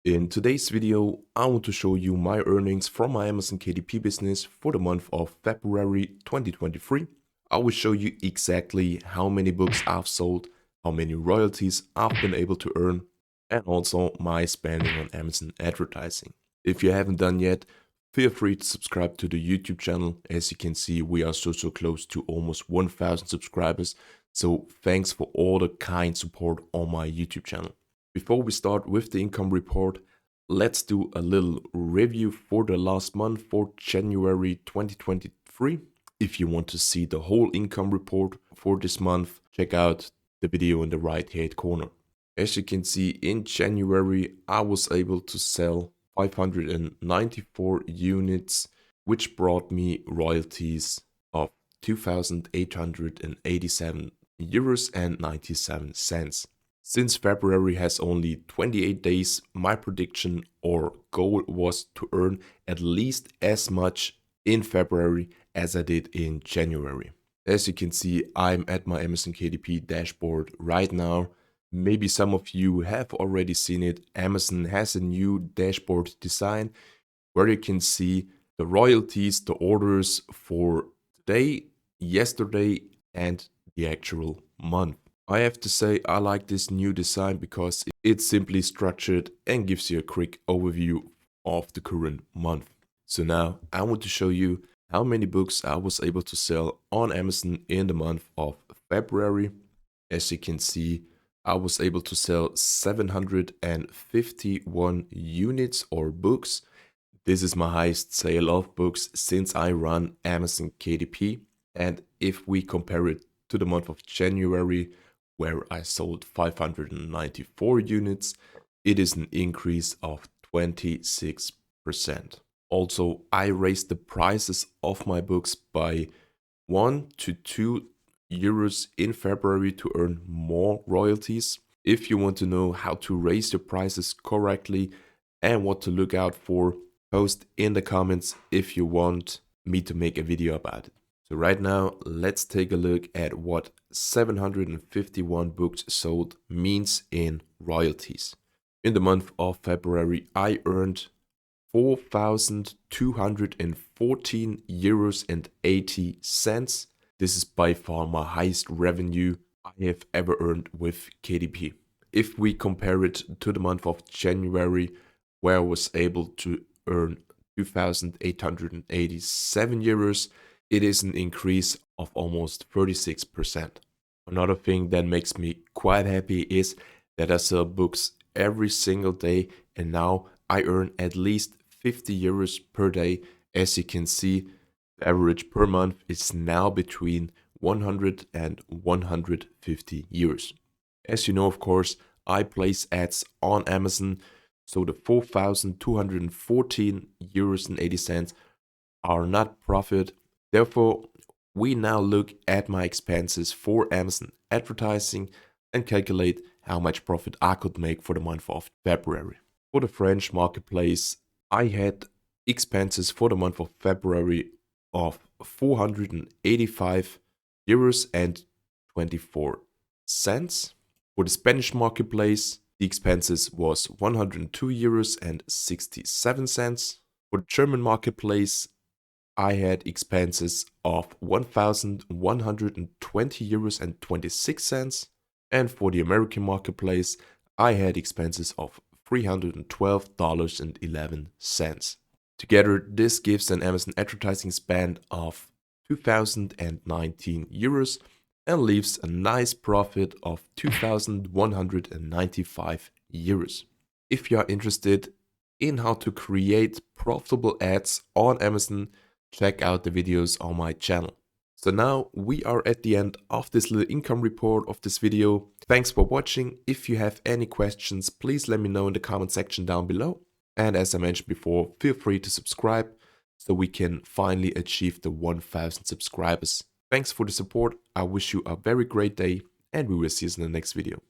In today's video, I want to show you my earnings from my Amazon KDP business for the month of February 2023. I will show you exactly how many books I've sold, how many royalties I've been able to earn, and also my spending on Amazon advertising. If you haven't done yet, feel free to subscribe to the YouTube channel. As you can see, we are so close to almost 1,000 subscribers. So thanks for all the kind support on my YouTube channel. Before we start with the income report, let's do a little review for the last month for January 2023. If you want to see the whole income report for this month, check out the video in the right hand corner. As you can see, in January, I was able to sell 594 units, which brought me royalties of 2,887 euros and 97 cents. Since February has only 28 days, my prediction or goal was to earn at least as much in February as I did in January. As you can see, I'm at my Amazon KDP dashboard right now. Maybe some of you have already seen it. Amazon has a new dashboard design where you can see the royalties, the orders for today, yesterday, and the actual month. I have to say I like this new design because it's simply structured and gives you a quick overview of the current month. So now I want to show you how many books I was able to sell on Amazon in the month of February. As you can see, I was able to sell 751 units or books. This is my highest sale of books since I run Amazon KDP. And if we compare it to the month of January, where I sold 594 units, it is an increase of 26%. Also, I raised the prices of my books by 1 to 2 euros in February to earn more royalties. If you want to know how to raise your prices correctly and what to look out for, post in the comments if you want me to make a video about it. So right now, let's take a look at what 751 books sold means in royalties. In the month of February, I earned 4,214 euros and 80 cents. This is by far my highest revenue I have ever earned with KDP. If we compare it to the month of January, where I was able to earn 2,887 euros, it is an increase of almost 36%. Another thing that makes me quite happy is that I sell books every single day and now I earn at least 50 euros per day. As you can see, the average per month is now between 100 and 150 euros. As you know, of course, I place ads on Amazon, so the 4,214 euros and 80 cents are not profit. Therefore, we now look at my expenses for Amazon advertising and calculate how much profit I could make for the month of February. For the French marketplace, I had expenses for the month of February of 485 euros and 24 cents. For the Spanish marketplace, the expenses was 102 euros and 67 cents. For the German marketplace, I had expenses of 1,120 euros and 26 cents. And for the American marketplace, I had expenses of $312.11. Together, this gives an Amazon advertising spend of 2,019 euros and leaves a nice profit of 2,195 euros. If you are interested in how to create profitable ads on Amazon, check out the videos on my channel. So now we are at the end of this little income report of this video. Thanks for watching. If you have any questions, please let me know in the comment section down below. And as I mentioned before, feel free to subscribe so we can finally achieve the 1,000 subscribers. Thanks for the support. I wish you a very great day and we will see you in the next video.